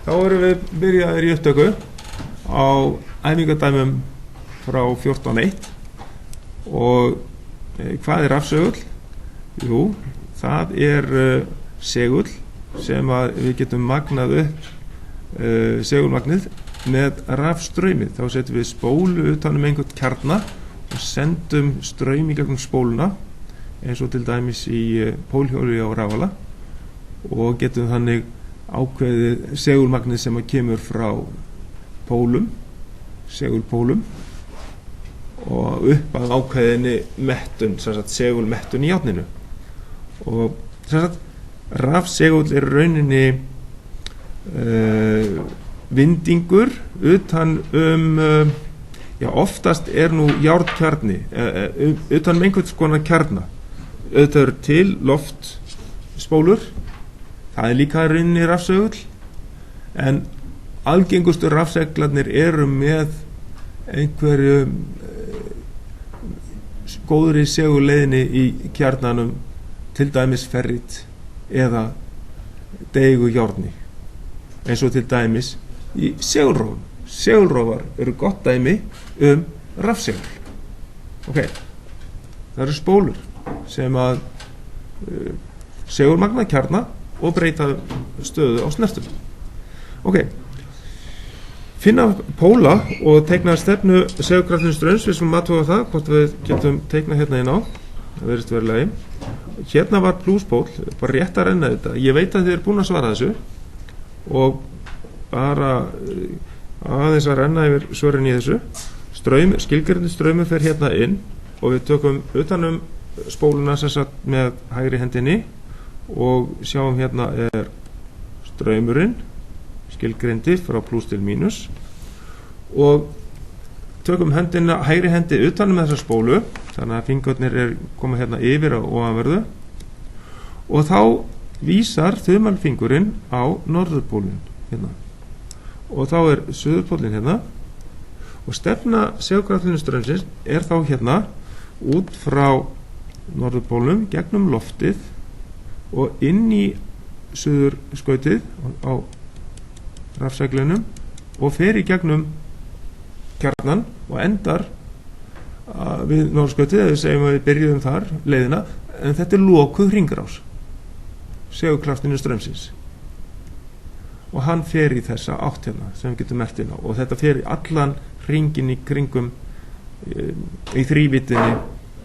Þá erum við byrjaðir í upptöku á æfingadæmum frá 14.1 og hvað er rafsegull? Jú, það er segull sem að við getum magnað upp segulmagnið með rafstraumi. Þá setjum við spólu utan einhvern kjarna og sendum straum í gegnum spóluna eins og til dæmis í pólhjóli á rafala og getum þannig ákveðið segulmagnið sem að kemur frá pólum, segulpólum og upp að ákveðinni mettun, segulmettun í járninu. Og rafsegull er rauninni vindingur utan oftast er nú járnkjarni utan einhvers konar kjarna. Auðvitað eru til loftspólur, það er líka rauninni rafsegull, en algengustu rafseglarnir eru með einhverju góðri segulleiðinni í kjarnanum, til dæmis ferrit eða deigujárni, eins og til dæmis í segulrófum. Segulrófar eru gott dæmi rafsegul. Það eru spólur sem að segulmagna kjarna og breyta stöðu á snertum. Finna póla og teikna stefnu segulkraftins straums. Við skulum athuga það hvort við getum teikna hérna inn á. Það virðist vera í lagi. Hérna var plúspól, bara rétt að renna þetta. Ég veit að þið eru búin að svara þessu og bara aðeins að renna yfir svörin í þessu. Skilgreindur straumur fer hérna inn og við tökum utanum spóluna sem sagt með hægri hendinni og sjáum hérna er straumurinn skilgreindir frá pluss til mínus og tökum hendina, hægri hendi utanum með þessa spólu, þannig að fingurnir koma hérna yfir á ofanverðu og þá vísar þumalfingurinn á norðurpólinn hérna og þá er suðurpólinn hérna og stefna segulkraftins straumsins er þá hérna út frá norðurpólum gegnum loftið og inn í suðurskautið á rafseglunum og fer í gegnum kjarnan og endar við norðurskautið, eða við segjum að við byrjuðum þar leiðina, en þetta er lokuð hringrás segulkraftinu straumsins og hann fer í þessa átt hérna sem við getum merkt inn á og þetta fer í allan hringin í kringum í þrívítinni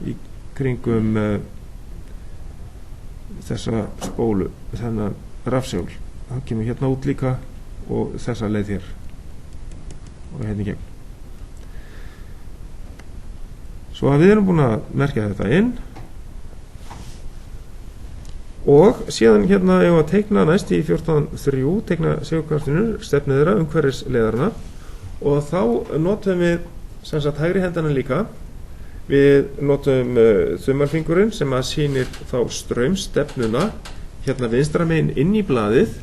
í kringum þessa spólu, þennan rafsegul. Það kemur hérna út líka og þessa leið hér og hérna í gegn. Svo að við erum búin að merkja þetta inn og síðan hérna ef að teikna næst í 14.3 teikna segulkraftinu, stefnið þeirra umhverfis leiðarana og þá notum við sem sagt hægri hendana líka. Við notum þumalfingurinn sem að sýnir þá straumstefnuna hérna vinstra megin inn í blaðið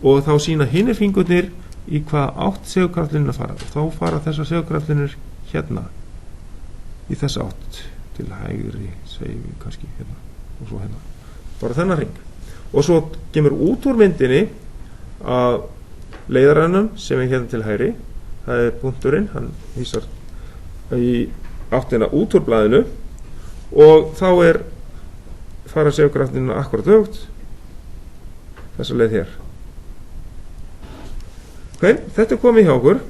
og þá sýna hinir fingurnir í hvað átt segulkraftlinu að fara. Þá fara þessar segulkraftlinur hérna í þessa átt til hægri, segjum við kannski hérna og svo hérna. Bara þennan hring. Og svo kemur út úr myndinni að leiðarannum sem er hérna til hægri. Það er punkturinn, hann vísar í áttina út úr blaðinu og þá fara segulkraftinu akkurat öfugt þessa leið hér. Þetta er komið hjá okkur.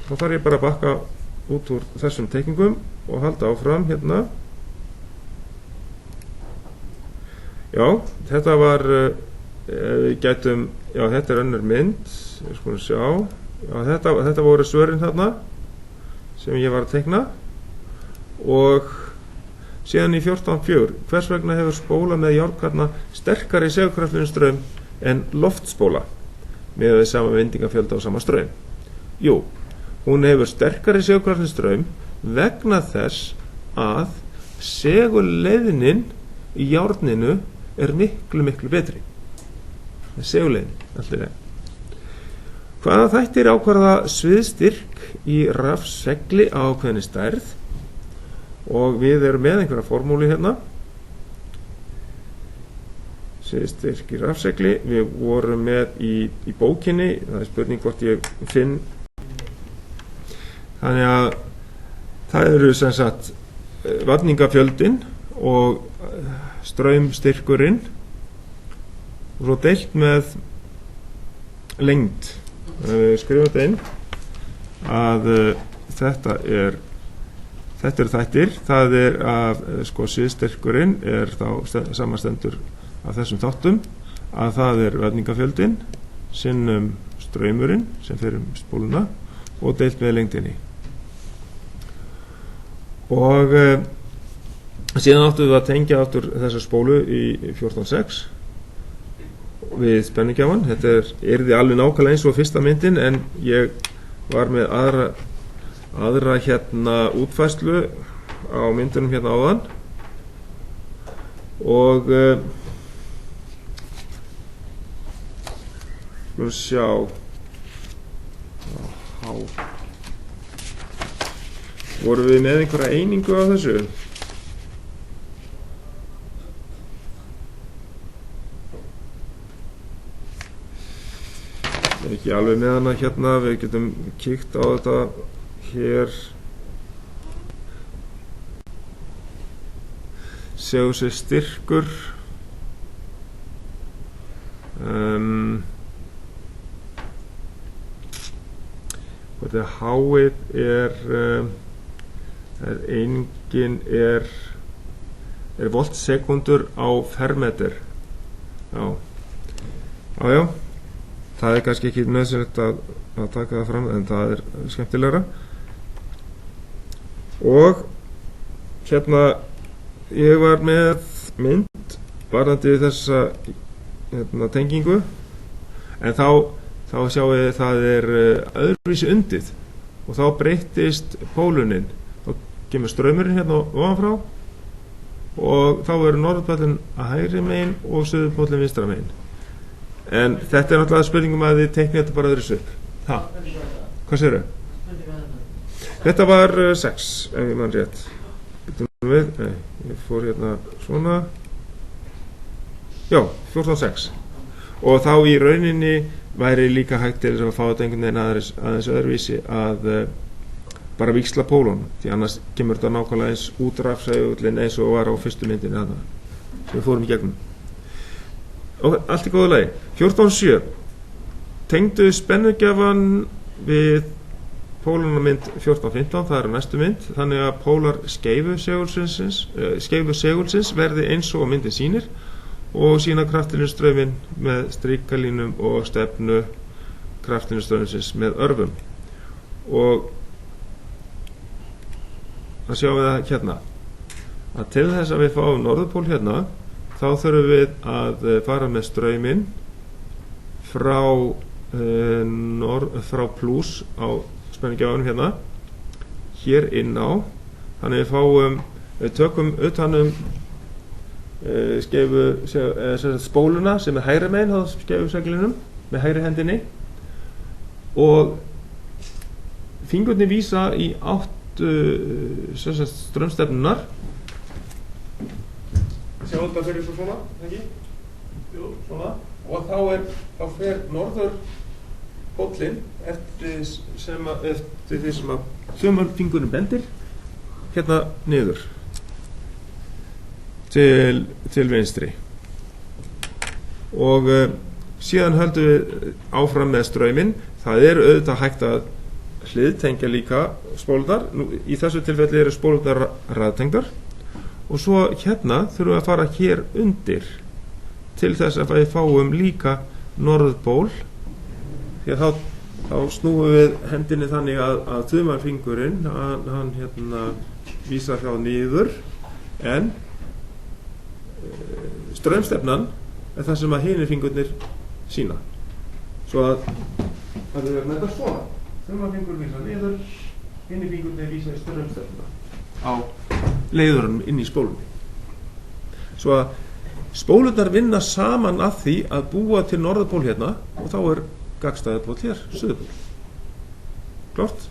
Þá þarf ég bara að bakka út úr þessum teikningum og halda áfram hérna. Já, þetta var við gætum, já þetta er önnur mynd, við skulum sjá. Já, þetta voru svörin þarna sem ég var að teikna og síðan í 14.4 hvers vegna hefur spóla með járnkarna sterkari segulkraftinu straum en loftspóla með sama vindingafjölda og sama straum? Jú, hún hefur sterkari segulkraftinu straum vegna þess að segulleiðnin í járninu er miklu betri. Segulleiðnin, alltaf er. Hvaða þættir ákvarða sviðstyrk í rafsegli á ákveðinni stærð og við erum með einhverja formúlu hérna Sviðstyrk í rafsegli. Við vorum með í bókinni, það er spurning hvort ég finn. Þannig að það eru sem sagt vatningafjöldin og straumstyrkurinn og svo deilt með lengd. Við skrifum þetta inn að þetta eru þættir. Það er að sviðstyrkurinn er þá samanstendur af þessum þáttum, að það er vatningafjöldin sinnum straumurinn sem fer spóluna og deilt með lengdinni. Og síðan áttum við að tengja áttur þessa spólu í 14.6 við spennugjafann. Þetta yrði alveg nákvæmlega eins og fyrsta myndin, en ég var með aðra útfærslu á myndunum áðan og skulum sjá vorum við með einhverja einingu á þessu. Ekki alveg með hana við getum kíkt á þetta hér. Séu sér styrkur hvað háið einingin er voltsekundur á fermeter. Já, það er kannski ekki nauðsynlegt að taka það fram, en það er skemmtilegra. Og ég var með mynd varðandi þessa tengingu, en þá sjáum við það er öðruvísi undið og þá breyttist póluninn. Þá kemur straumurinn ofanfrá og þá verður norðurpóllinn að hægri megin og suðurpóllinn vinstra megin. En þetta er náttúrulega spurningum að þið teiknið þetta bara öðru upp. Hvað segirðu? Þetta var 6, ef ég man rétt. Ég fór svona. Já, 14.6. Og þá í rauninni væri líka hægt til að fá þetta einhvern veginn aðeins öðruvísi að bara víxla pólunum, því annars kemur þetta nákvæmlega eins út rafsegulinn eins og var á fyrstu myndinni sem við fórum í gegnum. Og allt í góðu lagi. 14.7 tengdu spennugjafan við pólunarmynd 14.15, það er næstu mynd, þannig að pólar skeifu segulsins verði eins og myndin sýnir og sína kraftinu strauminn með stríkalínum og stefnu kraftinu straumsins með örfum. Og það sjáum við að til þess að við fáum norðurpól þá þurfum við að fara með strauminn frá pluss á spennugjafanum hér inn á, þannig við tökum utan spóluna sem er hægri megin á skeifuseglinum með hægri hendinni og fingurnir vísa í átt straumstefnunar. Sjá þetta fyrir svo svona, ekki? Jú, svona. Og þá fer norðurpóllinn eftir því sem að þumalfingurinn bendir niður til vinstri. Og síðan höldum við áfram með strauminn. Það er auðvitað hægt að hliðtengja líka spólurnar. Í þessu tilfelli eru spólurnar raðtengdar. Og svo þurfum við að fara hér undir til þess að við fáum líka norðurpól, því að þá snúum við hendinni þannig að þumalfingurinn hann vísar hjá niður, en straumstefnan er það sem að hinir fingurnir sína. Svo að það er með þetta svona, þumalfingur vísa niður, hinir fingurnir vísa í straumstefna á leiðurinn inn í spólunni. Svo að spólurnar vinna saman að því að búa til norðurpól og þá er gagnstæðupól hér, suðurpól. Klárt?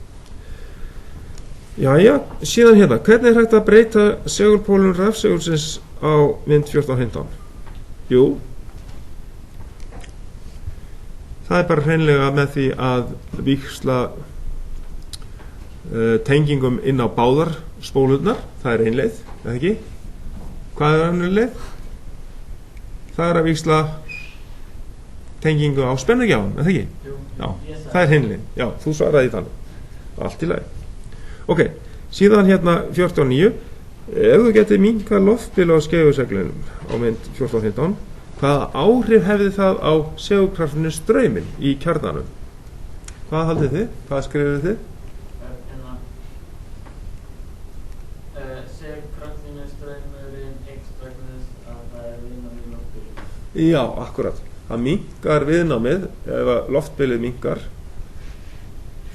Jæja, síðan hvernig er hægt að breyta segulpólun rafsegulsins á mynd 14.15? Jú, það bara hreinlega með því að víxla tengingum inn á báðar spólurnar. Það ein leið, eða ekki? Hvað önnur leið? Það að víxla tengingu á spennugjafan, eða ekki? Já, það hin leið. Já, þú svaraði þannig. Allt í lagi. Ok, síðan hérna 14.9. Ef þú getið minkað loftbil á skeifuseglinum á mynd 14.15, hvaða áhrif hefði það á segulkraftinu strauminn í kjarnanum? Hvað haldið þið? Hvað skrifuðu þið? Segulkraftinu straumurinn eykst vegna þess að það viðnám í loftbilið. Já, akkurat. Það minkar viðnámið, ef loftbilið minkar,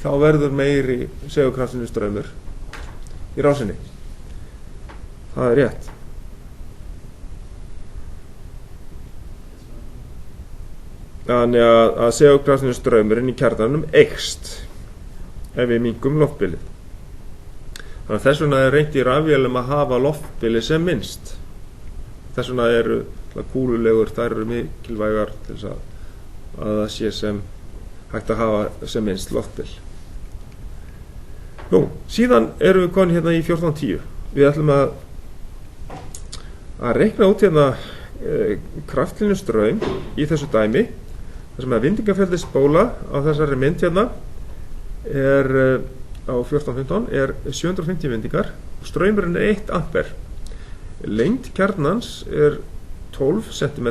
þá verður meiri segulkraftinu straumur í rásinni. Það er rétt. Þannig að segulkraftinu straumurinn í kjarnanum eykst ef við minkum loftbilið. Þannig að þess vegna er reynt í rafvélum að hafa loftbilið sem minnst. Þess vegna eru kúlulegur, þær eru mikilvægar til þess að það sé sem hægt að hafa sem minnst loftbil. Nú, síðan erum við komin hérna í 14.10. Við ætlum að reikna út hérna kraftlínu straum í þessu dæmi, þar sem að vindingafjöldi spóla á þessari mynd hérna er á 14.15 er 750 vindingar og straumurinn er 1 amper. Lengd kjarnans er 12 cm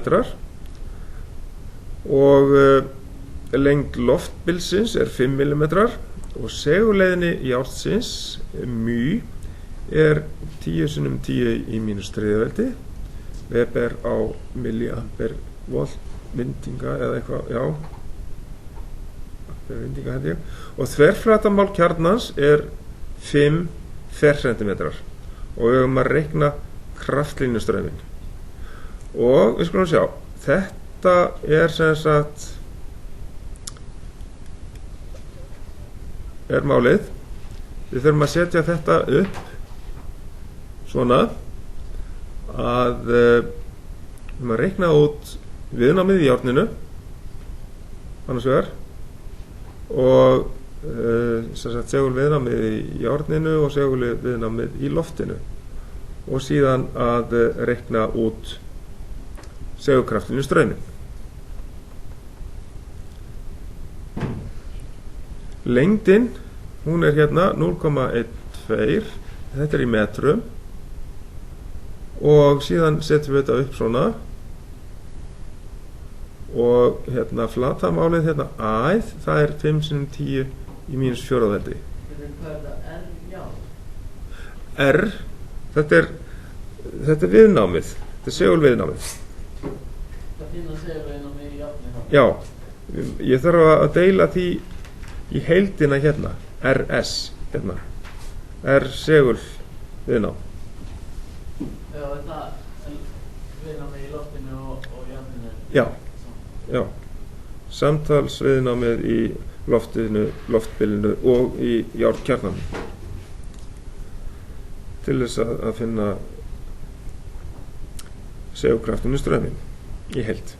og lengd loftbilsins er 5 mm og segulleiðinni járnsins μ er 10 sinnum 10 í mínus 3 veldi. Weber á milliampere volt vindinga eða eitthvað, já, vindinga held ég. Og þverflatamál kjarnans er 5 fercentimetrar og við höfum að reikna kraftlínustrauminn. Og við skulum sjá, þetta er sem sagt er málið. Við þurfum að setja þetta upp svona að við höfum að reikna út viðnámið í járninu annars vegar og segul viðnámið í járninu og segul viðnámið í loftinu og síðan að reikna út segulkraftinu strauminn. Lengdin, hún er hérna 0,12, þetta er í metrum og síðan setjum við þetta upp svona og hérna flatamálið hérna æð, það er 5 sinnum 10 í mínus 4 veldi. Hvað er þetta? R, já. R, þetta er viðnámið, þetta er segulviðnámið. Það finna segulviðnámið í járninu. Já, ég þarf að deila því í heildina hérna, RS hérna, R segulviðnám. Já, þetta viðnámið í loftinu og járninu. Já. Já, samtalsviðnámið í loftinu, loftbilinu og í járnkjarnanum til þess að finna segulkraftinu strauminn í heild.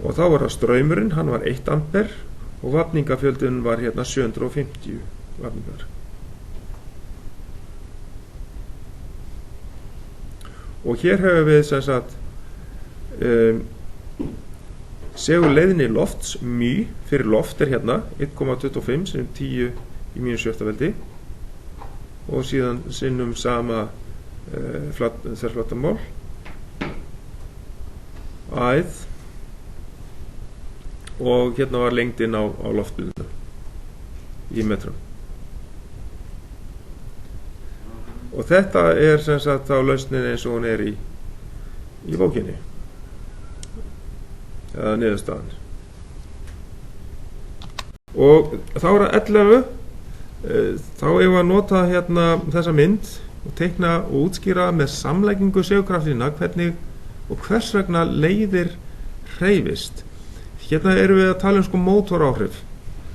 Og þá var það straumurinn, hann var 1 amper og vafningafjöldun var hérna 750 vafningar. Og hér hefur við sem sagt segulleiðinni lofts μ fyrir loft er hérna 1,25 sinnum 10 í mínus 7 veldi og síðan sinnum sama þverflatamál æð og hérna var lengdin á loftinu í metrum. Og þetta er sem sagt á lausnin eins og hún er í bókinni eða niðurstaðan. Og þá er það 11 þá eigum við að nota hérna þessa mynd og teikna og útskýra með samleggingu segulkraftlína hvernig og hvers vegna leiðir hreyfist. Hérna erum við að tala um mótoráhrif.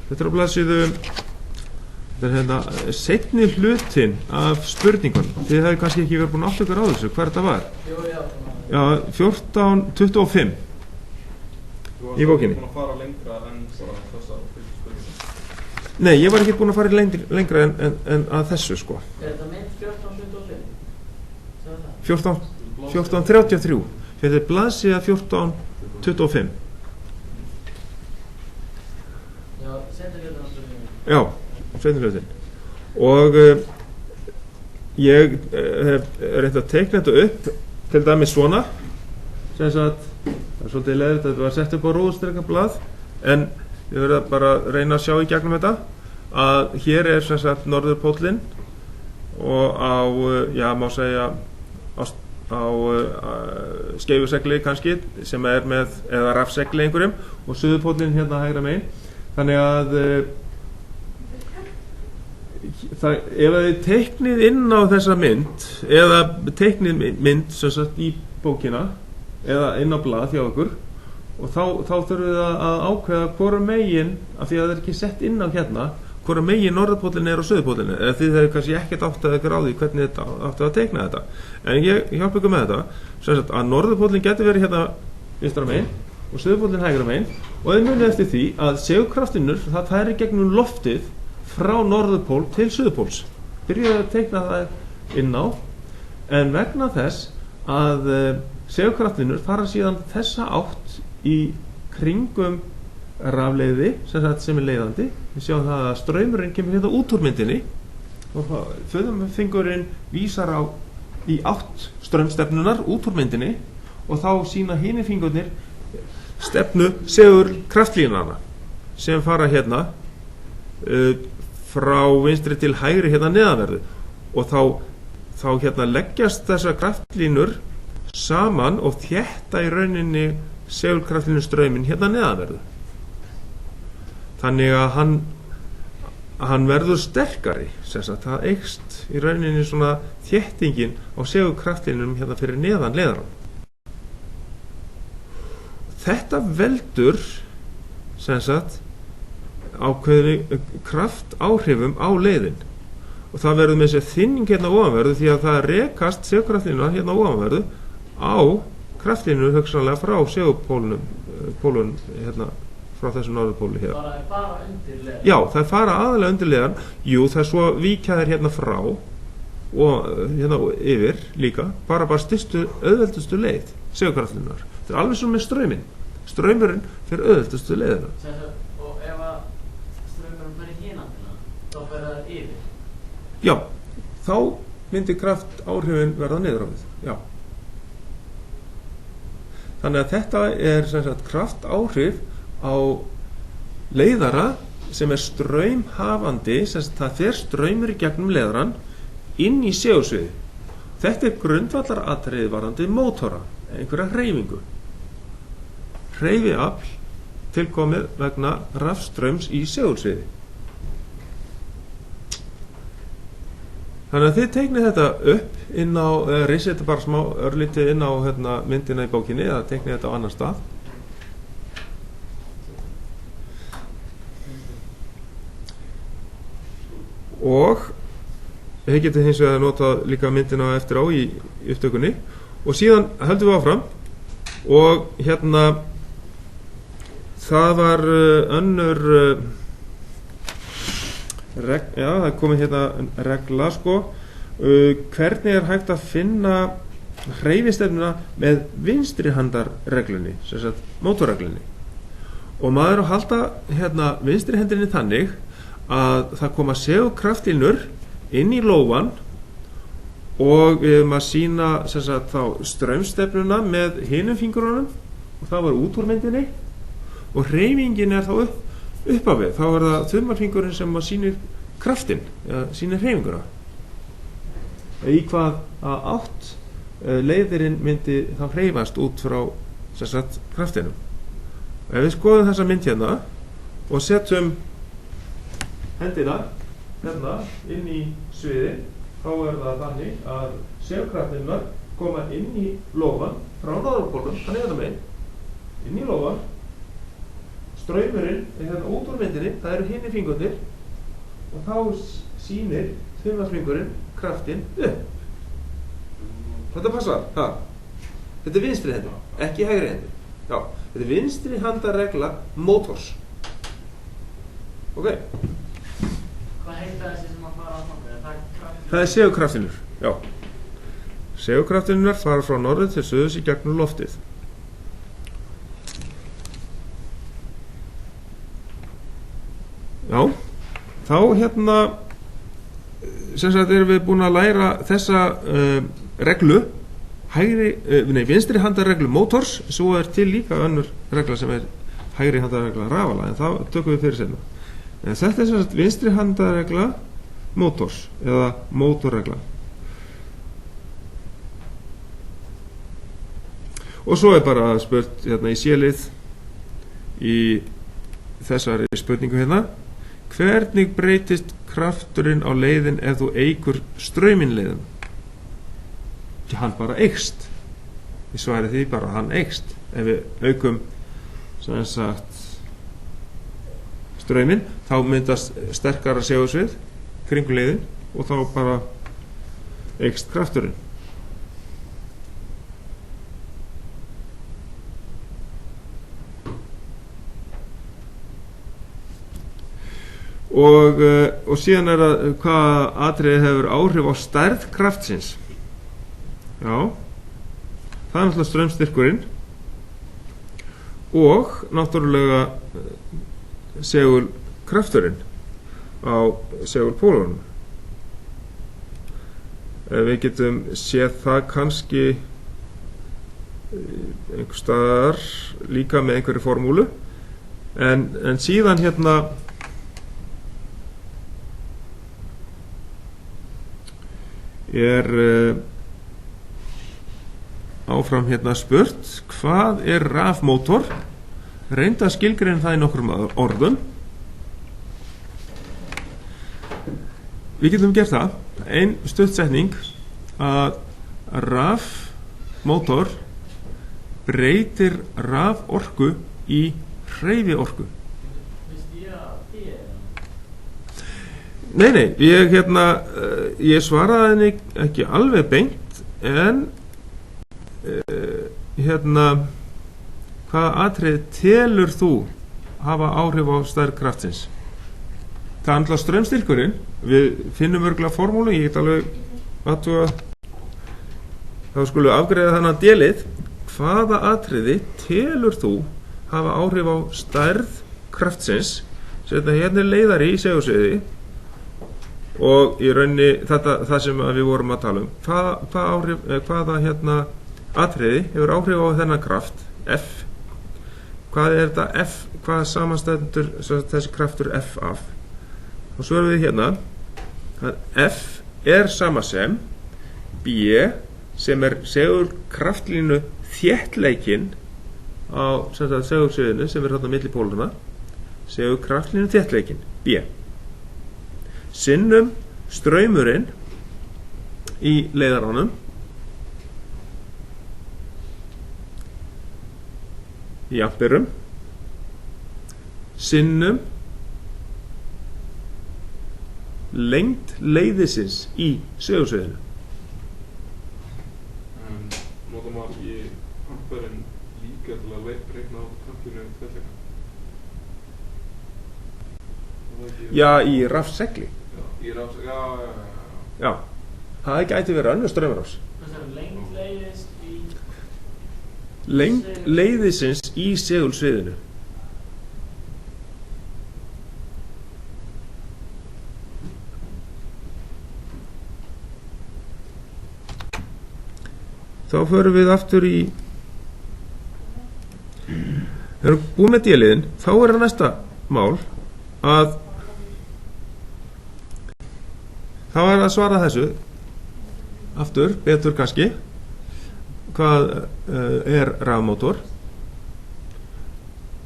Þetta er á blaðsíðu, þetta er hérna seinni hlutinn af spurningunum. Þið hefði kannski ekki verið búin að átta ykkur á þessu, hver þetta var? Jú, já. Já, 14.25. í bókinni. Þú varst búin að fara lengra en bara þessa fyrstu spurningu? Nei, ég var ekki búin að fara lengra en að þessu sko. Þetta mynd 14.25? 14.33. Þetta er blaðsíða 14.25. Já, seinni hlutin. Já, seinni hlutin. Og ég hef reynt að teikna þetta upp til dæmis svona, sem sagt, það er svolítið leiðilegt að þetta var sett upp á róðstrekka blað, en ég verið bara að reyna að sjá í gegnum þetta að hér er sem sagt norðurpóllinn og á, já, má segja á skeifusegli kannski sem er með, eða rafsegli einhverjum, og suðurpóllinn hérna hægra megin. Þannig að ef þið teiknið inn á þessa mynd eða teiknið mynd sem sagt í bókina eða inn á blað hjá okkur, og þá þurfum við að ákveða hvora megin, af því að það er ekki sett inn á hérna, hvora megin norðurpóllinn er og suðurpóllinn, eða þið hefur kannski ekkert áttað ykkur á því hvernig þetta áttað að teikna þetta. En ég hjálpa ykkur með þetta, sem sagt að norðurpóllinn getur verið hérna vinstra megin og suðurpóllinn hægra megin, og þið munið eftir því að segulkraftinur það færir gegnum loftið frá norðurpól til suðurpóls. Byrjuðu að teikna það inn á, en vegna þess að segulkraftinur fara síðan þessa átt í kringum rafleiði sem er leiðandi. Við sjáum það að straumurinn kemur hérna út úr myndinni og föðumfingurinn vísar í átt straumstefnunar út úr myndinni, og þá sína hinir fingurnir stefnu segulkraftlínana sem fara hérna frá vinstri til hægri hérna neðanverðu, og þá hérna leggjast þessar kraftlínur saman og þétta í rauninni segulkraftlínu straumin hérna neðanverðu. Þannig að hann verður sterkari, sem sagt, það eykst í rauninni svona þéttingin á segulkraftlínunum hérna fyrir neðan leiðarann. Þetta veldur, sem sagt, ákveðinni kraft áhrifum á leiðin, og það verður með þessi þynning hérna ofanverðu, því að það rekast segulkraftlínuna hérna ofanverðu á kraftlínu hugsanlega frá segulpólunum hérna frá þessum norðurpóli hér. Það er fara undir leiðan? Já, það er fara aðalega undir leiðan. Jú, það er svo víkja þær hérna frá og hérna yfir líka, bara stystu, auðveldustu leið segulkraftlínunar. Það er alveg svo með strauminn. Straumurinn fyrir auðveldustu leiðina. Og ef að straumurinn fyrir hínandina, þá fyrir það yfir? Já, þá myndi kraft áhrifin verða niður á við. Já. Þannig að þetta er sem sagt kraft áhrif á leiðara sem er straumhafandi, sem sagt það fer straumur í gegnum leiðarann inn í segulsviði. Þetta er grundvallaratriði varðandi mótora, einhverja hreyfingu. Hreyfiafl tilkomið vegna rafstraums í segulsviði. Þannig að þið teiknið þetta upp inn á, risið þetta bara smá örlítið inn á hérna, myndina í bókinni, eða teiknið þetta á annan stað. Og þið getið hins vegar notað líka myndina eftir á í upptökunni, og síðan höldum við áfram, og hérna það var önnur já, það er komið hérna regla sko, hvernig er hægt að finna hreyfistefnuna með vinstri handarreglunni, sem sagt mótorreglunni, og maður á að halda hérna vinstri hendinni þannig að það koma segulkraftlínur inn í lófan, og við höfum að sýna sem sagt þá straumstefnuna með hinum fingurunum, og það var út úr myndinni, og hreyfingin er þá upp af við, þá er það þumalfingurinn sem sýnir kraftin, eða sýnir hreyfinguna, í hvað að átt leiðirinn myndi þá hreyfast út frá sem sagt kraftinum. Ef við skoðum þessa mynd hérna og setjum hendina hérna inn í sviði, þá er það þannig að segulkraftinnar koma inn í lófan frá norðurpólnum, þannig hérna megin, inn í lófan. Straumurinn er hérna út úr myndinni, það eru hinir fingurnir, og þá sýnir þumalfingurinn kraftinn upp. Þetta passar, ha? Þetta er vinstri hendi, ekki hægri hendi. Já, Þetta er vinstri handa regla mótors. Ok, Hvað heita þessi sem að fara á þangað? Er það kraftur? það er segulkraftinur. Já. Segulkraftinur fara frá norður til suðurs í gegnum loftið. Já, þá hérna sem sagt erum við búin að læra þessa reglu vinstri handa reglu mótors, svo er til líka önnur regla sem er hægri handa regla rafala, en það tökum við fyrir seinna. En þetta er sem sagt vinstri handa regla mótors eða mótorregla. Og svo er bara spurt hérna í C-lið í þessari spurningu hérna: hvernig breytist krafturinn á leiðin ef þú eykur strauminn leiðin? Hann bara eykst. Í svari því bara hann eykst. Ef við aukum sem sagt strauminn, þá myndast sterkara segulsvið kringum leiðin og þá bara eykst krafturinn. Og síðan er að hvaða atriði hefur áhrif á stærð kraftsins. Já, það er náttúrulega straumstyrkurinn og náttúrulega segulkrafturinn á segulpólunum. Við getum séð það kannski einhver staðar líka með einhverju formúlu, en síðan hérna er áfram hérna spurt: hvað er rafmótor? Reynda að skilgreina það í nokkrum orðum. Við getum gert það. Ein stuttsetning að rafmótor breytir raforku í hreyfiorku. Nei, ég svaraði henni ekki alveg beint, en hvaða atriði telur þú hafa áhrif á stærð kraftsins? Það er alltaf straumstyrkurinn. Við finnum örgulega formúlu, ég get alveg athuga. Þá skulum við afgreiða þennan délið. Hvaða atriði telur þú hafa áhrif á stærð kraftsins? Setna hérna leiðari í segulsviði og í rauninni það sem við vorum að tala um. Hvaða atriði hefur áhrif á þennan kraft F? Hvað er þetta F? Hvað samanstendur þessi kraftur F af? Og svo erum við hérna að F er sama sem B, sem er segulkraftlínu þéttleikinn á segulsviðinu sem er þarna milli pólana, segulkraftlínu þéttleikinn B, sinnum straumurinn í leiðaranum í amperum sinnum lengd leiðisins í segulsviðinu. Notar maður í amperin líka til að reikna á kraftlínu þéttleika? Já, í rafsegli. Já, það gæti verið önnur straumrás. Lengd leiðist í Lengd leiðisins í segulsviðinu. Þá förum við aftur í, þegar við búum með délíðin, þá er það næsta mál að það var að svara þessu aftur, betur kannski. Hvað er rafmótor?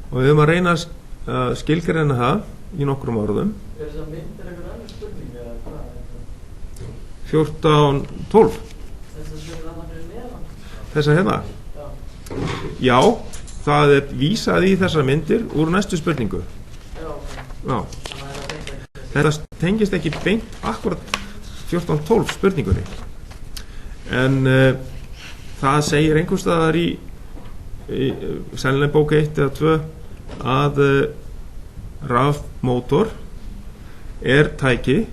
Og við höfum að reyna að skilgreina það í nokkrum orðum. Er þess að myndir eitthvað annars spurning eða hvað? 14.12. Þess að spurning annað fyrir neðan? Þessa hérna? Já, það er vísað í þessar myndir úr næstu spurningu. Já, ok. Já. Þetta tengist ekki beint akkurat 14.12 spurningunni. En það segir einhvers staðar í sennilega bók 1 eða 2 að rafmótor er tæki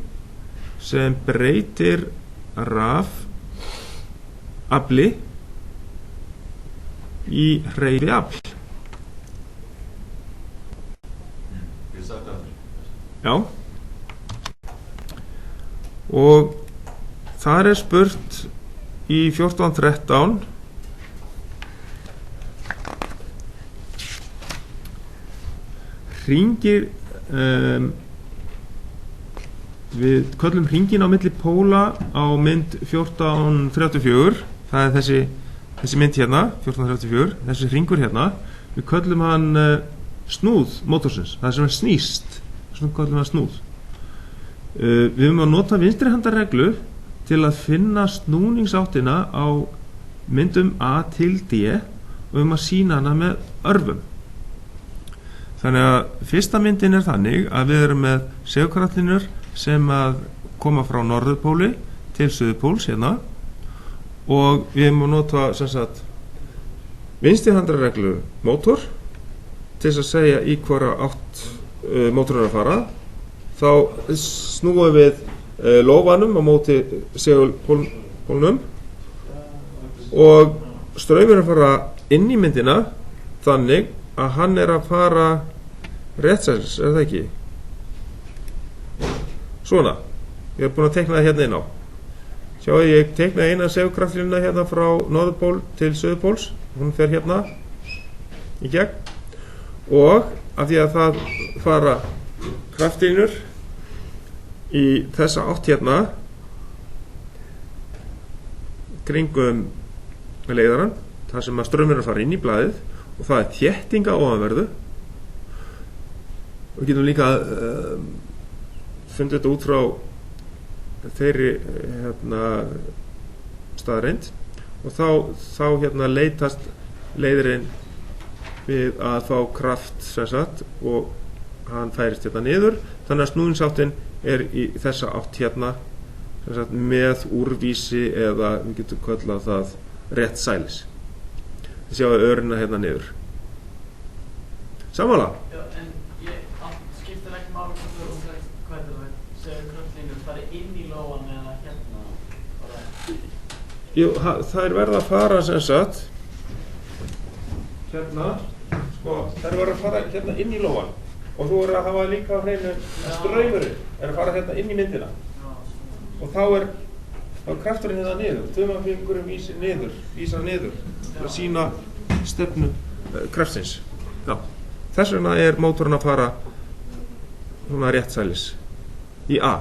sem breytir rafafli í hreyfiafl. Ég sagt það. Já. Og þar er spurt í 14.13 hringir við köllum hringin á milli póla á mynd 1434, það er þessi mynd hérna 1434, þessi hringur hérna, við köllum hann snúð mótorsins, það sem er snýst, svona köllum hann snúð. Við höfum að nota vinstri handarreglu til að finna snúningsáttina á myndum A til D og höfum að sýna hana með örfum. Þannig að fyrsta myndin er þannig að við erum með segulkraftlínur sem að koma frá norðurpóli til suðurpóls hérna, og við höfum að nota sem sagt vinstri handarreglu mótor til þess að segja í hvora átt mótorinn er að fara. Þá snúum við lófanum á móti segulpólnum og straumur er að fara inn í myndina þannig að hann er að fara réttsælis, er það ekki? Svona, ég hef búin að teikna það hérna inn á. Sjáu, ég teikna eina segulkraftlínuna hérna frá norðurpól til suðurpóls, hún fer hérna í gegn, og af því að það fara kraftlínur í þessa átt hérna kringum leiðarann, þar sem að straumur er að fara inn í blaðið, og það er þétting á ofanverðu. Við getum líka fundið þetta út frá þeirri staðreind, og þá hérna leitast leiðirinn við að fá kraft sem sagt, og hann færist hérna niður, þannig að snúningsáttin er í þessa átt hérna sem sagt, með úrvísi, eða við getum kallað það rétt sælis. Þið sjáum örina hérna niður. Sammála? Já, en skiptir ekki máli hvað er það? Segðu kraftlínur fari inn í lóan eða hérna? Jú, það er verið að fara sem sagt hérna, sko, það er verið að fara hérna inn í lóan, og þú verður að hafa líka á hreinu að straumurinn er að fara hérna inn í myndina. Og þá er krafturinn hérna niður, þumalfingurinn vísar niður til að sýna stefnu kraftsins. Já. Þess vegna er mótorinn að fara svona réttsælis í A.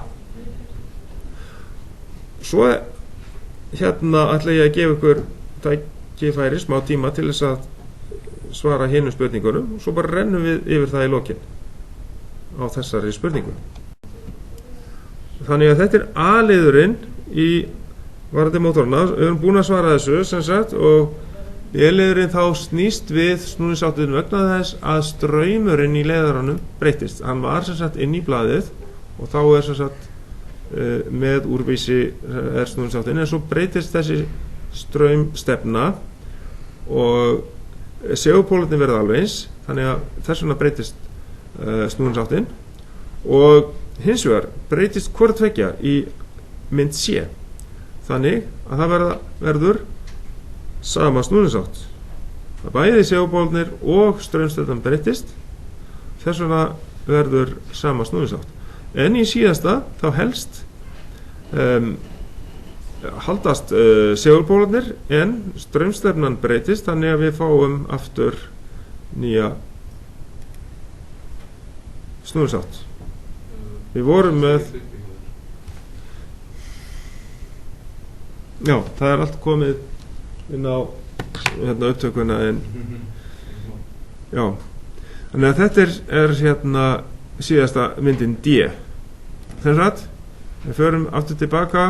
Svo hérna ætla ég að gefa ykkur tækifæri smá tíma til þess að svara hinum spurningunum, svo bara rennum við yfir það í lokin á þessari spurningu. Þannig að þetta er A-liðurinn í varðandi mótorina. Við erum búin að svara þessu sem sagt, og B-liðurinn þá snýst við snúningsáttin vegna þess að straumurinn í leiðaranum breytist. Hann var sem sagt inn í blaðið og þá er sem sagt með úrvísi er snúningsáttin, en svo breytist þessi straumstefna og segulpólarnir verða alveg eins, þannig að þess vegna breytist snúningsáttin, og hins vegar breytist hvort tveggja í mynd C, þannig að það verður sama snúningsátt. Það bæði segulpólarnir og straumstefnan breytist, þess vegna verður sama snúningsátt. En í síðasta þá helst haldast segulpólarnir, en straumstefnan breytist, þannig að við fáum aftur nýja snúningsátt. Við vorum með já, það er allt komið inn á hérna upptökuna, en já, þannig að þetta er hérna síðasta myndin D. Þess að við förum aftur tilbaka.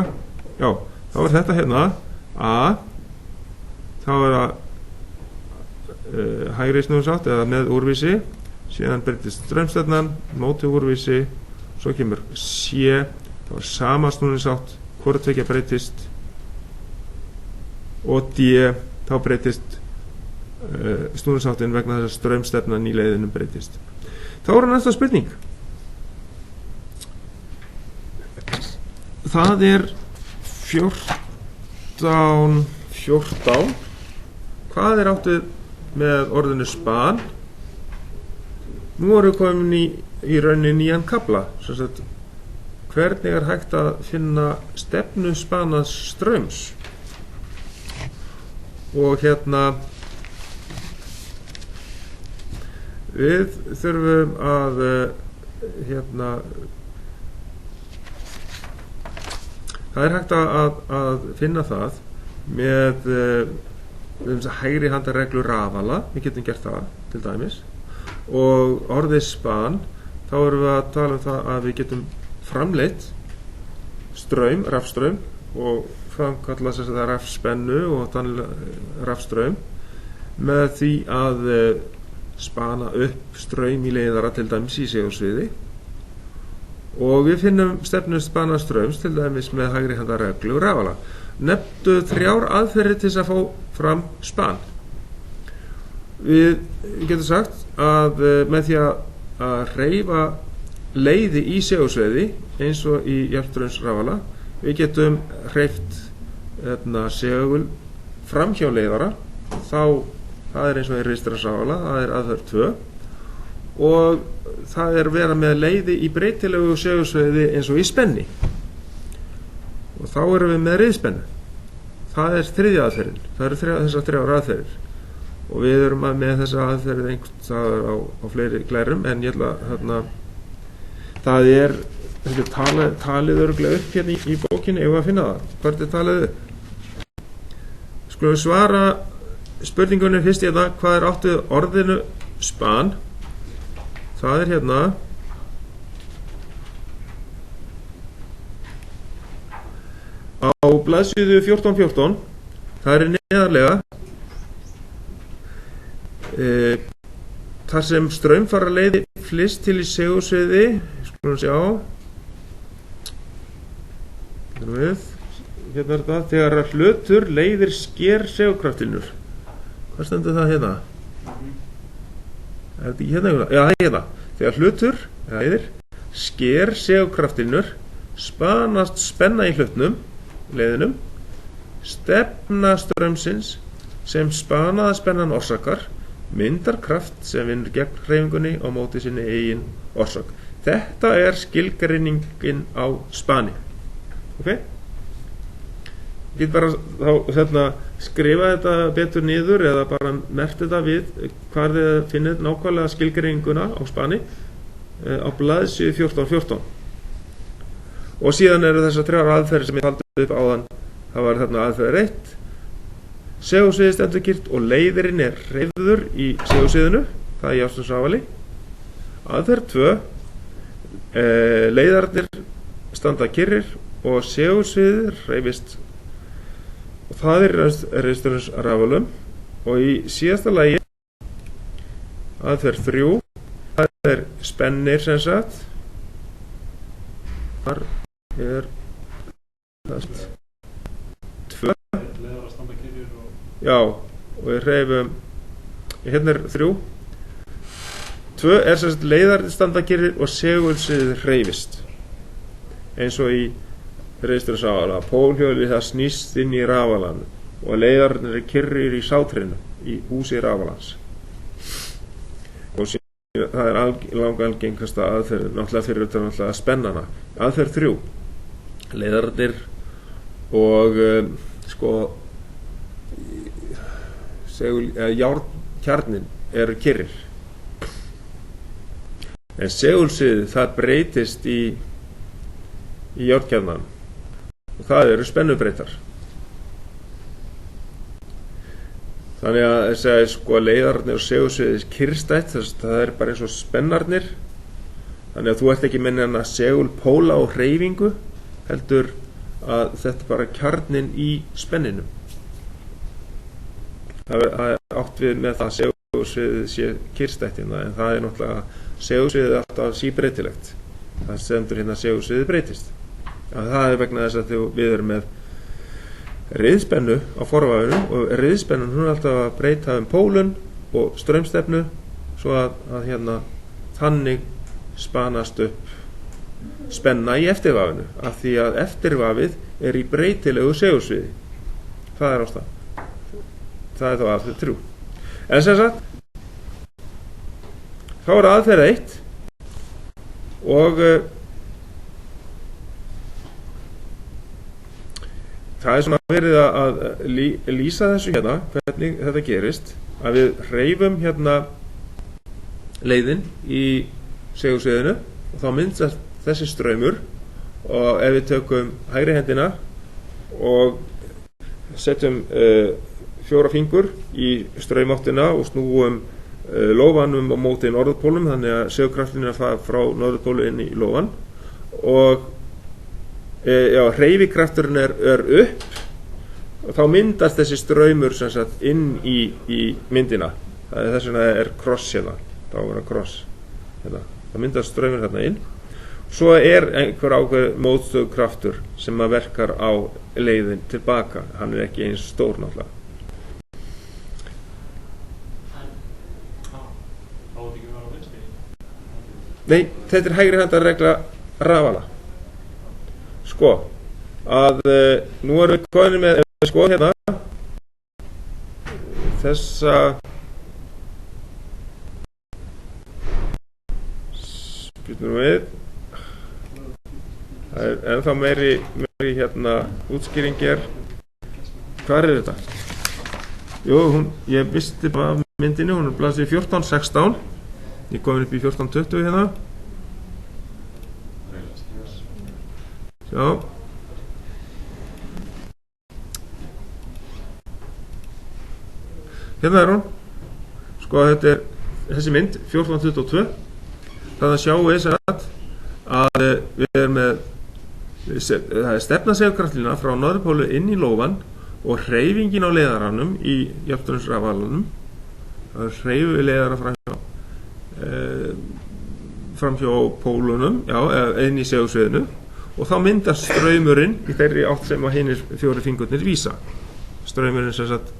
Já, þá er þetta hérna A, þá er það hægri snúningsátt eða með úrvísi, síðan breytist straumstefnan móti úrvísi, svo kemur C, þá er sama snúningsátt, hvort tveggja breytist, og D, þá breytist snúningsháttin vegna þess að straumstefnan í leiðinum breytist. Þá er næsta spurning. Það er 14. Hvað er átt við með orðinu span? Nú erum við komin í rauninni nýjan kafla. Hvernig er hægt að finna stefnu spanaðs straums? Og við þurfum að það er hægt að finna það með hægri handar reglu rafala. Við getum gert það til dæmis, og orðið span, þá erum við að tala um það að við getum framleitt straum, rafstraum, og framkalla þess að það rafspennu og rafstraum með því að spana upp straum í leiðara, til dæmis í segulsviði, og við finnum stefnu spana straums til dæmis með hægri handar reglu rafala. Nefndu 3 aðferðir til þess að fá fram span. Við getum sagt að með því að hreyfa leiði í segulsviði eins og í jafnstraums rafala, við getum hreyft segul framhjá leiðara, það er eins og í rafstraums rafala, það er aðferð 2, og það er vera með leiði í breytilegu segulsviði eins og í spenni, og þá erum við með riðspennu. Það er 3. aðferðin. Það eru þessar 3 aðferðir, og við erum með þessa aðferðir einhvern staðar á fleiri glærum, en ég ætla það er talið örugglega upp hérna í bókinni. Ef við að finna það, hvert er talið upp? Skulum svara spurningunni fyrst hvað er átt við orðinu span. Það er á blaðsíðu 14. Það er neðarlega þar sem straumfara leiði flyst til í segulsviði. Skulum sjá, hérna er það: þegar hlutur leiðir sker segulkraftinur. Hvað stendur það hérna? Er þetta ekki hérna? Já, hérna. Þegar hlutur leiðir sker segulkraftinur, spanast spenna í hlutnum, leiðinum. Stefna straumsins sem spanaða spennan orsakar myndar kraft sem vinnur gegn hreyfingunni á móti sinni eigin orsak. Þetta er skilgreiningin á spani. Ok? Ég get bara þá skrifa þetta betur niður, eða bara merkt þetta við hvar þið finnið nákvæmlega skilgreininguna á spani á blaðsíðu 14. Og síðan eru þessar 3 aðferðir sem ég taldi upp áðan. Það var aðferð 1. Segulsviðið stendur kyrrt og leiðirinn er hreyfður í segulsviðinu. Það er jafnstraums rafali. Aðferð 2. Leiðarnir standa kyrrir og segulsviðið hreyfist. Og það er rafstraums rafalum. Og í síðasta lagi, aðferð 3. Það er spennir sem sagt. Þar er það 2. Já, og við hreyfum, hérna er 3. 2 er sem sagt leiðarnir standa kyrrir og segulsviðið hreyfist, eins og í rafstraums rafala. Pólhjólið það snýst inn í rafalanum og leiðarnir er kyrrir í sátrinu í húsi rafalans. Og það er langalgengasta aðferð, náttúrulega fyrir þetta náttúrulega spennana. Aðferð 3. Leiðarnir og járnkjarnin eru kyrrir, en segulsviðið það breytist í járnkjarnan, og það eru spennubreytar. Þannig að leiðarnir og segulsviðið kyrrstætt, það er bara eins og spennarnir. Þannig að þú ert ekki með neina segulpóla og hreyfingu, heldur að þetta er bara kjarnin í spenninum. Það er átt við með það að segulsviðið sé kyrrstætt hérna, en það er náttúrulega segulsviðið alltaf síbreytilegt. Það stendur hérna að segulsviðið breytist. Það er vegna þess að við erum með riðspennu á forvafinu og riðspennan hún er alltaf að breyta pólun og straumstefnu svo að hérna þannig spanast upp spenna í eftirvafinu af því að eftirvafið er í breytilegu segulsviði. Það er ástæðan. Það er þá aðferð 3. En sem sagt þá er aðferð 1 og það er svona verið að lýsa þessu hérna hvernig þetta gerist að við hreyfum hérna leiðin í segulsviðinu og þá myndast þessi straumur og ef við tökum hægri hendina og setjum 4 fingur í straumáttina og snúum lófanum á móti norðurpólum þannig að segulkraftin er að fara frá norðurpólu inn í lófan og hreyfikrafturinn er upp og þá myndast þessi straumur sem sagt inn í myndina. Það er þess vegna er kross hérna, þá er það kross hérna. Það myndast straumur hérna inn. Svo er einhver ákveð mótstöðukraftur sem að verkar á leiðin tilbaka. Hann er ekki eins stór náttúrulega. Nei, þetta er hægri handar regla rafala. Sko, að nú erum við komin með sko hérna þessa spytum við það er ennþá meiri hérna útskýringir. Hvað er þetta? Jú, ég visti bara myndinni, hún er blaðsíðu 14-16. Ég komin upp í 14-20 hérna. Já. Hérna er hún. Sko þetta er þessi mynd 14-22. Þannig að sjáum við að við erum með það er stefna segulkraftlína frá norðurpólu inn í lófan og hreyfingin á leiðaranum í jöfnunarsrafalanum. Það er hreyfu leiðara framhjá pólunum, inn í segulsviðinu og þá myndast straumurinn í þeirri átt sem að hinir 4 fingurnir vísa. Straumurinn sem sagt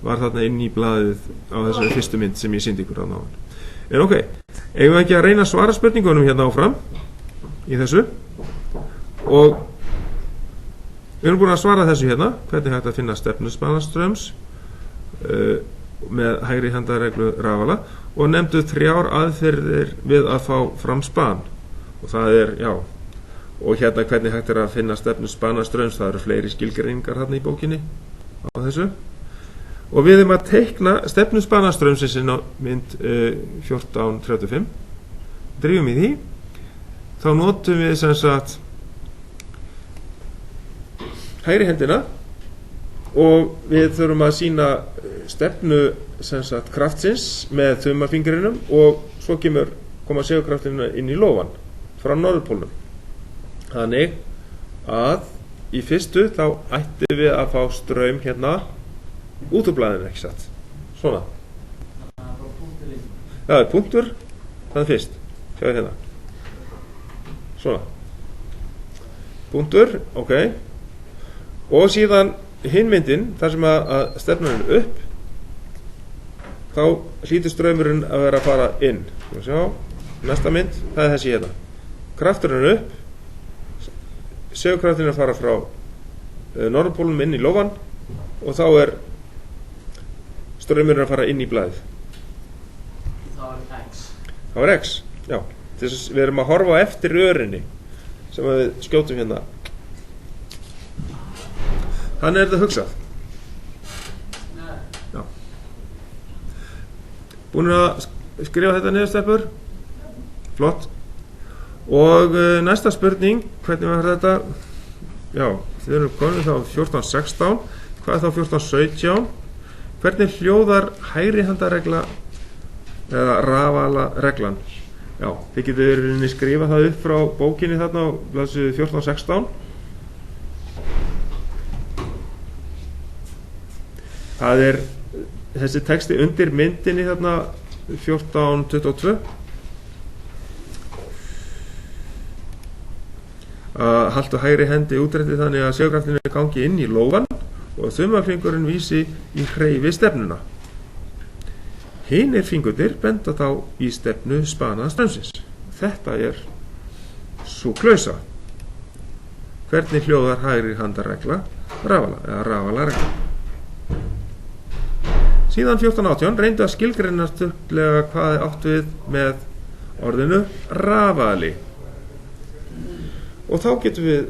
var þarna inn í blaðið á þessari fyrstu mynd sem ég sýndi ykkur þarna á hann. En ok, eigum við ekki að reyna að svara spurningunum hérna áfram í þessu og við erum búin að svara þessu hérna, hvernig hægt að finna stefnu spanastraums með hægri handareglu rafala og nefndu 3 aðferðir við að fá fram span og það er, og hérna hvernig hægt er að finna stefnu spanastraums, það eru fleiri skilgreiningar hérna í bókinni á þessu og við erum að teikna stefnu spanastraumsins inn á mynd 1435 drifum í því þá notum við sem sagt hægri hendina og við þurfum að sýna stefnu sem sagt kraftsins með þumalfingrinum og svo koma segulkraftina inn í lófan frá norðurpólnum. Þannig að í fyrstu þá ættum við að fá straum hérna út úr blaðinu, ekki satt? Svona. Það er punktur, það er fyrst. Sjáðu hérna. Svona. Punktur, ok. Og síðan hinn myndin, þar sem að stefnan er upp, þá hlýtur straumurinn að vera að fara inn. Sjá, næsta mynd, það er þessi hérna. Krafturinn er upp, segulkraftin er að fara frá norðurpólnum inn í lófan og þá er straumurinn að fara inn í blaðið. Það er X, já. Þess við erum að horfa á eftir rörinni sem við skjótum hérna. Þannig er þetta hugsað. Já. Búin að skrifa þetta niður stelpur? Flott. Og næsta spurning, hvernig var þetta? Já, þið erum komin þá 14-16. Hvað er þá 14-17? Hvernig hljóðar hægri handaregla eða rafala reglan? Já, þið getur skrifað það upp frá bókinni þarna á blaðsíðu 14-16. Það er þessi texti undir myndinni þarna 14-22. Haltu hægri hendi útrétti þannig að segulkraftin gangi inn í lófan og þumalfingurinn vísi í hreyfi stefnuna. Hinir fingurnir benda þá í stefnu spana straumsins. Þetta sú klausa. Hvernig hljóðar hægri handarregla rafala eða rafalaregla? Síðan 1418 reyndu að skilgreina stuttlega hvað átt við með orðinu rafali. Og þá getum við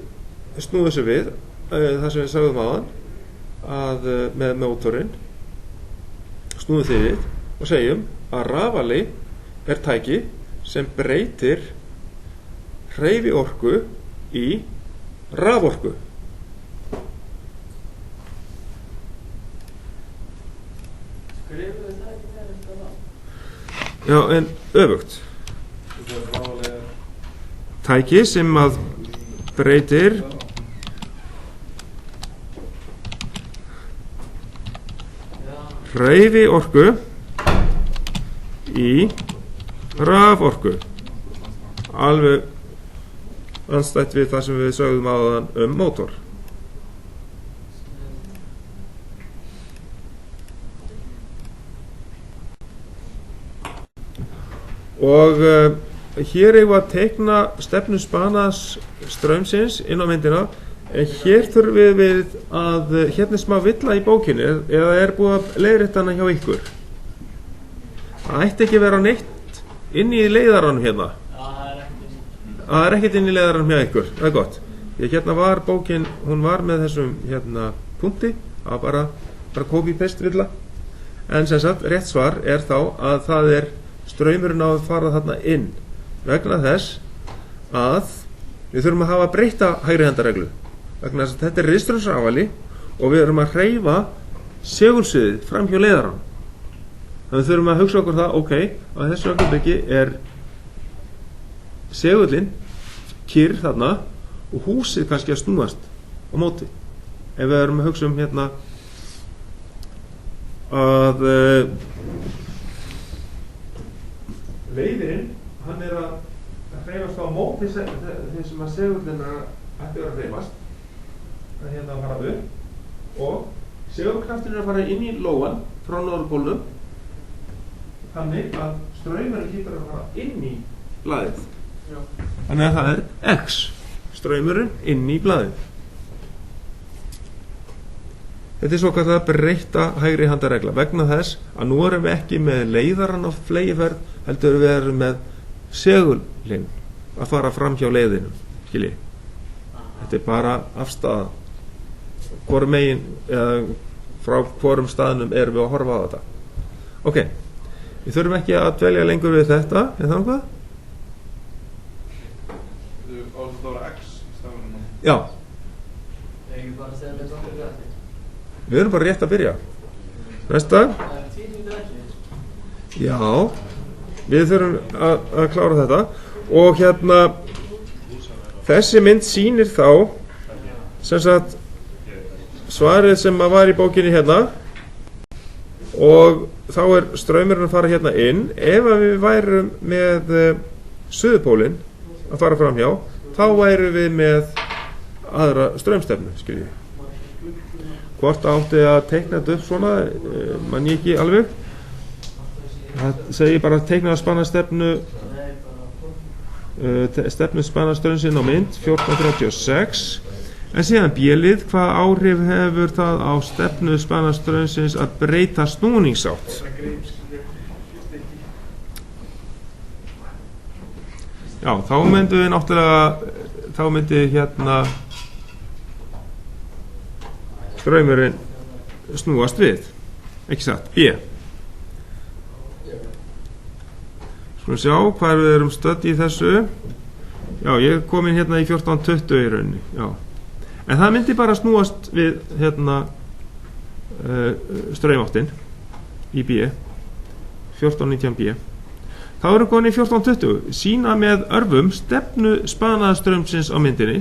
snúið þessu við það sem við sagðum áðan að með mótorinn snúið því við og segjum að rafali tæki sem breytir hreyfiorku í raforku. Skrifuðu það ekki með þetta þá? Já, en öfugt. Tæki sem að breytir hreyfiorku í raforku. Alveg andstætt við það sem við sögðum áðan mótor. Og hér eigum við að teikna stefnu spanaðs straumsins inn á myndina, en hér þurfum við að hérna smá villa í bókinni eða búið að leiðrétta hana hjá ykkur. Það ætti ekki vera neitt inn í leiðaranum hérna. Það ekkert inn í leiðaranum hjá ykkur. Það gott. Því hérna var bókin, hún var með þessum hérna punkti, að bara copy-paste villa. En sem sagt, rétt svar þá að það straumurinn á að fara þarna inn vegna þess að við þurfum að hafa breytta hægri handareglu vegna þess að þetta riðstraumsrafali og við erum að hreyfa segulsviðið fram hjá leiðarann. Þannig við þurfum að hugsa okkur það, ok, á þessu augnablikki segullinn kyrr þarna og húsið kannski að snúast á móti. Ef við erum að hugsa hérna að leiðirinn, hann að hreyfast á móti þeim sem að segullinn ætti að hreyfast. Það hérna að fara upp og segulkrafturinn að fara inn í lóan frá norðurpólnum þannig að straumurinn hlýtur að fara inn í blaðið. Þannig að það X, straumurinn inn í blaðið. Þetta svo kallað breytta hægri handaregla vegna þess að nú erum við ekki með leiðarann á fleygiferð, heldur við erum með segullinn að fara fram hjá leiðinum, skilji. Þetta bara afstaða. Hvorum megin eða frá hvorum staðnum erum við að horfa á þetta. Ok, við þurfum ekki að dvelja lengur við þetta, en þannig hvað? Á þetta að vera X í stafnum. Já. Ég bara að segja með þetta græti. Við erum bara rétt að byrja. Næsta. Það 10 mínútur eftir. Já, við þurfum að klára þetta og hérna þessi mynd sýnir þá sem sagt svarið sem að var í bókinni hérna og þá straumurinn að fara hérna inn. Ef við værum með suðupólinn að fara fram hjá, þá værum við með aðra straumstefnu, skiljið. Hvort átti að teikna þetta upp svona, man ég ekki alveg. Það segir bara að teikna spannastefnu spannastöðunsinn á mynd 1436. En síðan B-lið, hvað áhrif hefur það á stefnu spannastöðunsins að breyta snúningsátt? Já, þá myndum við náttúrulega, þá myndi hérna straumurinn snúast við, ekki satt, B. Skulum sjá hvað við erum stödd í þessu. Já, ég kom inn hérna í 1420 í rauninni, já. En það myndi bara snúast við hérna straumáttin í B, 1419 B. Þá erum komin í 1420, sína með örfum stefnu spanaðastraumsins á myndinni.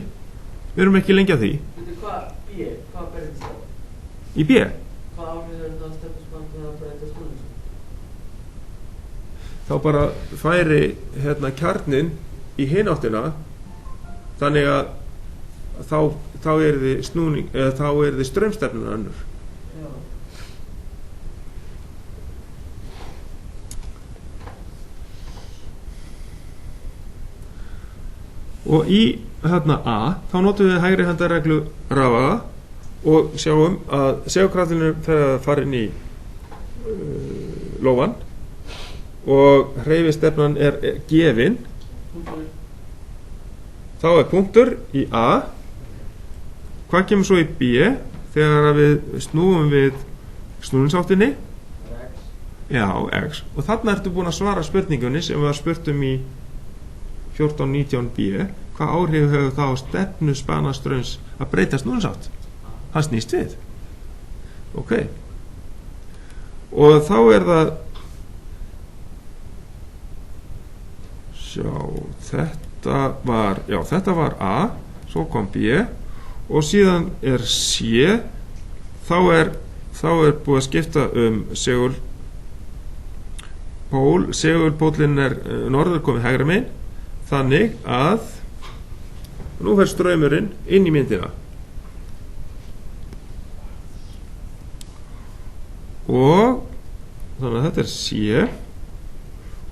Við erum ekki lengi að því. Hvað B? Hvað breytist það? Í B? Hvað áhrif er það stefnuspann að breyta snúningsátt? Þá bara færi hérna kjarnin í hináttina þannig þá yrði snúning eða þá yrði straumstefnan önnur. Já. Og í þarna A þá notum við hægri handarreglu rafaða og sjáum að segulkrafturinn fer að fara inn í lófan og hreyfistefnan er gefin. Punktur. Þá er punktur í A. Hvað kemur svo í B þegar við snúum við snúningsáttinni? X. Já, X. Og þarna ertu búin að svara spurningunni sem við spurtum í 14.19b. Hvað áhrif hefur það á stefnu spanastraums að breyta snúningsátt? Hann snýst við. Ok. Og þá er það þetta var A, svo kom B og síðan er C. Þá er búið að skipta segulpólinn er norður komið hægra megin, þannig að nú fer straumurinn inn í myndina og þannig að þetta er C.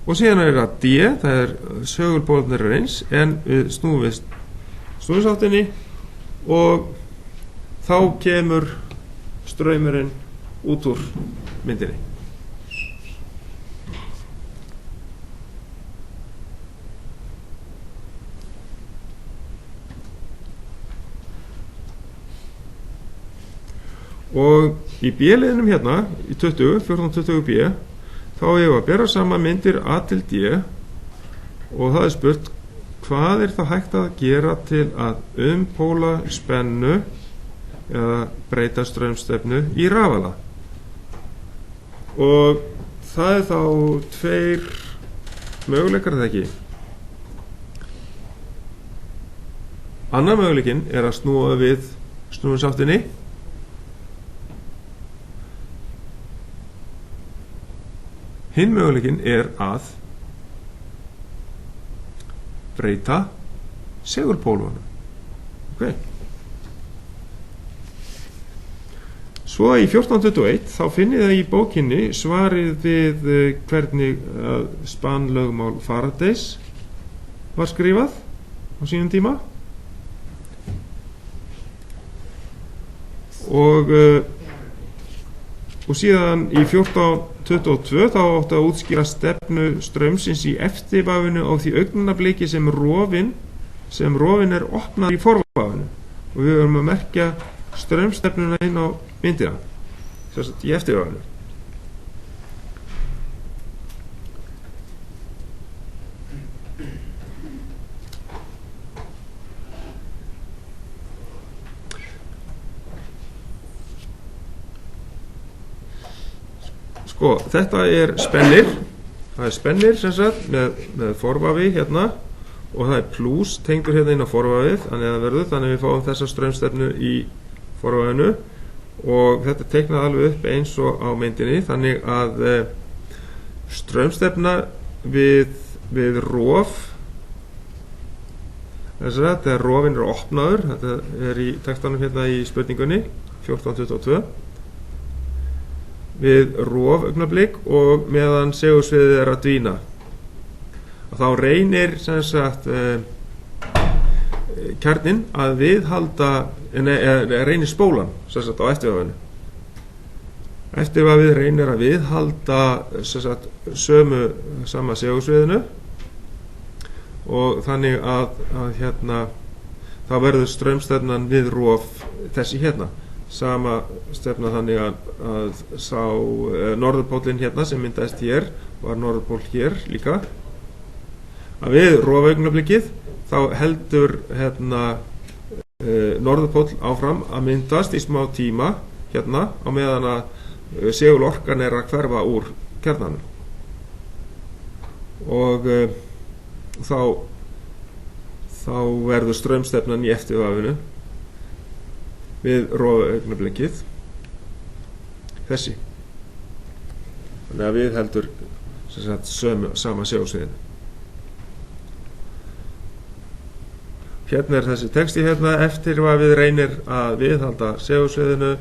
Og síðan er það D, það er segulpólarnir eru eins en við snúum við snúningsáttinni og þá kemur straumurinn út úr myndinni. Og í B-liðinum hérna í 14.20b þá hefur að bera saman myndir A til D og það er spurt hvað er það hægt að gera til að umpóla spennu eða breyta straumstefnu í rafala. Og það er þá tveir möguleikar eða ekki. Annar möguleikin er að snúa við snúningsáttinni Hinn möguleikin er að breyta segulpólunum. Ok. Svo í 1421 þá finnið það í bókinni svarið við hvernig spanlögmál Faradays var skrifað á sínum tíma. Og síðan í 1422 þá átti að útskýra stefnu straumsins í eftirvafinu á því augnabliki sem rofin er opnað í forvafinu og við höfum að merkja straumstefnuna inn á myndina í eftirvafinu. Sko, þetta er spennir. Það er spennir sem sagt með forvafi hérna og það er plús tengdur hérna inn á forvafið þannig að við fáum þessa straumstefnu í forvafinu og þetta er teiknað alveg upp eins og á myndinni þannig að straumstefna við rof þess að þegar rofin er opnaður, þetta er í textanum hérna í spurningunni 1422 við rof augnablik og meðan segulsviðið er að dvína og þá reynir sem sagt kjarninn að viðhalda reynir spólan sem sagt á eftirvafinu. Eftirvafið reynir að viðhalda sem sagt sama segulsviðinu og þannig að hérna þá verður straumstefnan við rof þessi hérna sama stefna þannig að sá norðurpólinn hérna sem myndaðist hér var norðurpól hér líka að við rofaaugnablikið þá heldur hérna norðurpól áfram að myndast í smá tíma hérna á meðan að segulorkan er að hverfa úr kjarnanum og þá verður straumstefnan í eftirvafinu við rofaaugnablikið þessi þannig að við heldur sama segulsviðinu Hérna er þessi texti hérna: eftir að við reynir að viðhalda segulsviðinu,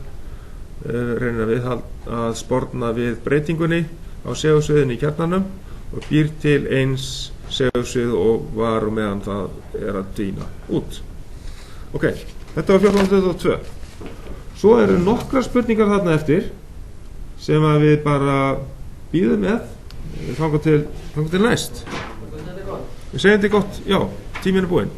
reynir að sporna við breytingunni á segulsviðinu í kjarnanum og býr til eins segulsvið og var og meðan það er að dvína út. Ok, þetta var 1422. Svo eru nokkrar spurningar þarna eftir sem að við bara býðum með þangað til næst. Við segjum þetta gott, já, tíminn er búinn.